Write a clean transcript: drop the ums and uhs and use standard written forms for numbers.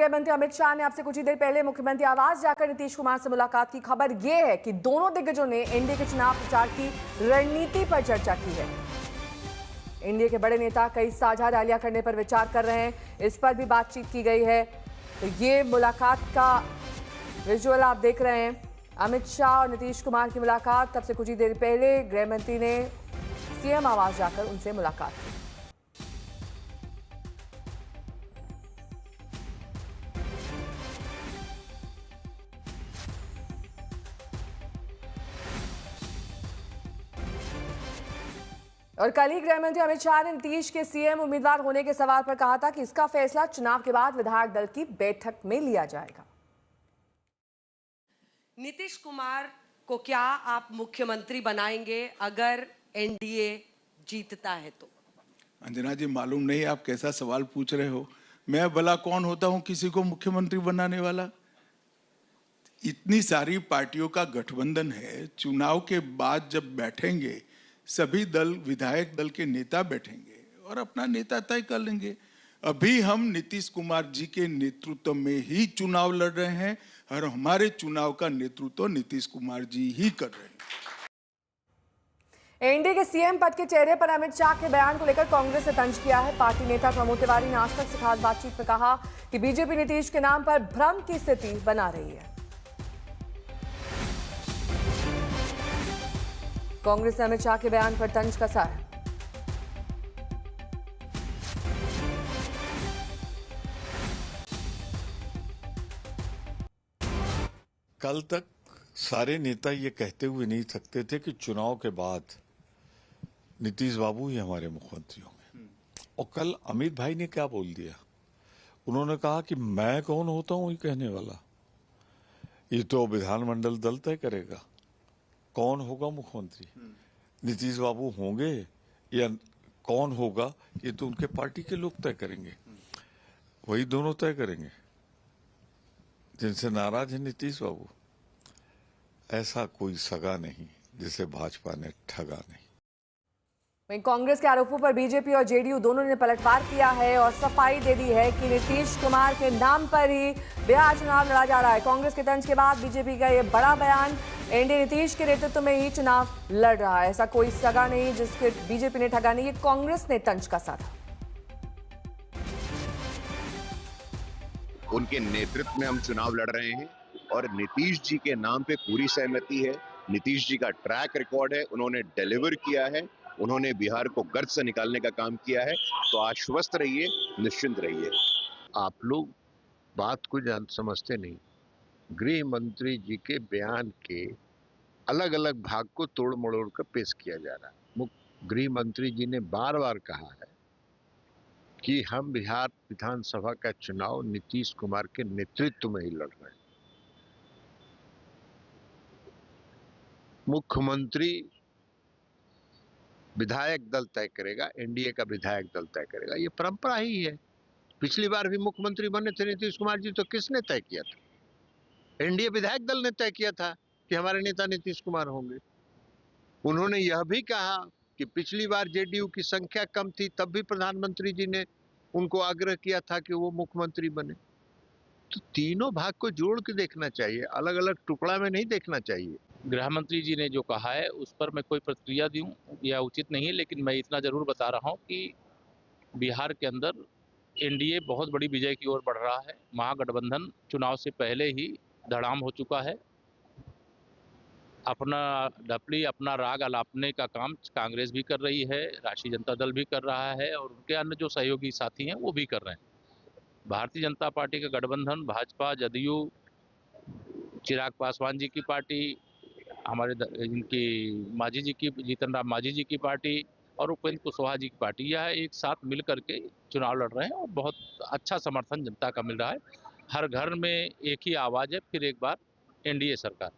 गृह मंत्री अमित शाह ने आपसे कुछ ही देर पहले मुख्यमंत्री आवास जाकर नीतीश कुमार से मुलाकात की। खबर यह है कि दोनों दिग्गजों ने एनडीए के चुनाव प्रचार की रणनीति पर चर्चा की है। एनडीए के बड़े नेता कई साझा रैलियां करने पर विचार कर रहे हैं, इस पर भी बातचीत की गई है। तो ये मुलाकात का विजुअल आप देख रहे हैं। अमित शाह और नीतीश कुमार की मुलाकात। तब से कुछ ही देर पहले गृह मंत्री ने सीएम आवास जाकर उनसे मुलाकात की। और कल ही गृह मंत्री अमित शाह ने नीतीश के सीएम उम्मीदवार होने के सवाल पर कहा था कि इसका फैसला चुनाव के बाद विधायक दल की बैठक में लिया जाएगा। नीतीश कुमार को क्या आप मुख्यमंत्री बनाएंगे अगर एनडीए जीतता है तो? अंजना जी, मालूम नहीं आप कैसा सवाल पूछ रहे हो। मैं भला कौन होता हूं किसी को मुख्यमंत्री बनाने वाला? इतनी सारी पार्टियों का गठबंधन है। चुनाव के बाद जब बैठेंगे सभी दल, विधायक दल के नेता बैठेंगे और अपना नेता तय कर लेंगे। अभी हम नीतीश कुमार जी के नेतृत्व में ही चुनाव लड़ रहे हैं और हमारे चुनाव का नेतृत्व नीतीश कुमार जी ही कर रहे हैं। एनडीए के सीएम पद के चेहरे पर अमित शाह के बयान को लेकर कांग्रेस ने तंज किया है। पार्टी नेता प्रमोद तिवारी ने आज तक से खास बातचीत में कहा कि बीजेपी नीतीश के नाम पर भ्रम की स्थिति बना रही है। कांग्रेस ने अमित शाह के बयान पर तंज कसा है। कल तक सारे नेता ये कहते हुए नहीं सकते थे कि चुनाव के बाद नीतीश बाबू ही हमारे मुख्यमंत्री होंगे। और कल अमित भाई ने क्या बोल दिया? उन्होंने कहा कि मैं कौन होता हूं ये कहने वाला। ये तो विधानमंडल दल तय करेगा कौन होगा मुख्यमंत्री। नीतीश बाबू होंगे या कौन होगा ये तो उनके पार्टी के लोग तय करेंगे। वही दोनों तय करेंगे जिनसे नाराज है नीतीश बाबू। ऐसा कोई सगा नहीं जिसे भाजपा ने ठगा नहीं। वहीं कांग्रेस के आरोपों पर बीजेपी और जेडीयू दोनों ने पलटवार किया है और सफाई दे दी है कि नीतीश कुमार के नाम पर ही बिहार चुनाव लड़ा जा रहा है। कांग्रेस के तंज के बाद बीजेपी का यह बड़ा बयान। एनडीए नीतीश के नेतृत्व में ही चुनाव लड़ रहा है, ऐसा कोई सगा नहीं जिसके बीजेपी ने ठगा नहीं। ये कांग्रेस ने तंज कसा था। उनके नेतृत्व में हम चुनाव लड़ रहे हैं और नीतीश जी के नाम पे पूरी सहमति है। नीतीश जी का ट्रैक रिकॉर्ड है, उन्होंने डिलीवर किया है, उन्होंने बिहार को गर्त से निकालने का काम किया है। तो आश्वस्त रहिए, निश्चिंत रहिए। आप लोग बात को समझते नहीं। गृह मंत्री जी के बयान के अलग अलग भाग को तोड़ मड़ोड़ कर पेश किया जा रहा है। गृह मंत्री जी ने बार बार कहा है कि हम बिहार विधानसभा का चुनाव नीतीश कुमार के नेतृत्व में ही लड़ रहे हैं। मुख्यमंत्री विधायक दल तय करेगा, एनडीए का विधायक दल तय करेगा। ये परंपरा ही है। पिछली बार भी मुख्यमंत्री बने थे नीतीश कुमार जी, तो किसने तय किया था? एनडीए विधायक दल ने तय किया था कि हमारे नेता नीतीश कुमार होंगे। उन्होंने यह भी कहा कि पिछली बार जेडीयू की संख्या कम थी, तब भी प्रधानमंत्री जी ने उनको आग्रह किया था कि वो मुख्यमंत्री बने। तो तीनों भाग को जोड़ के देखना चाहिए, अलग अलग टुकड़ा में नहीं देखना चाहिए। गृह मंत्री जी ने जो कहा है उस पर मैं कोई प्रतिक्रिया दूं यह उचित नहीं है, लेकिन मैं इतना जरूर बता रहा हूं कि बिहार के अंदर एनडीए बहुत बड़ी विजय की ओर बढ़ रहा है। महागठबंधन चुनाव से पहले ही धड़ाम हो चुका है। अपना ढपली, अपना राग अलापने का काम कांग्रेस भी कर रही है, राष्ट्रीय जनता दल भी कर रहा है और उनके अन्य जो सहयोगी साथी हैं वो भी कर रहे हैं। भारतीय जनता पार्टी का गठबंधन भाजपा, जदयू, चिराग पासवान जी की पार्टी, हमारे इनकी मांझी जी की, जीतन राम मांझी जी की पार्टी और उपेंद्र कुशवाहा जी की पार्टी, यह एक साथ मिल करके चुनाव लड़ रहे हैं और बहुत अच्छा समर्थन जनता का मिल रहा है। हर घर में एक ही आवाज़ है, फिर एक बार एनडीए सरकार।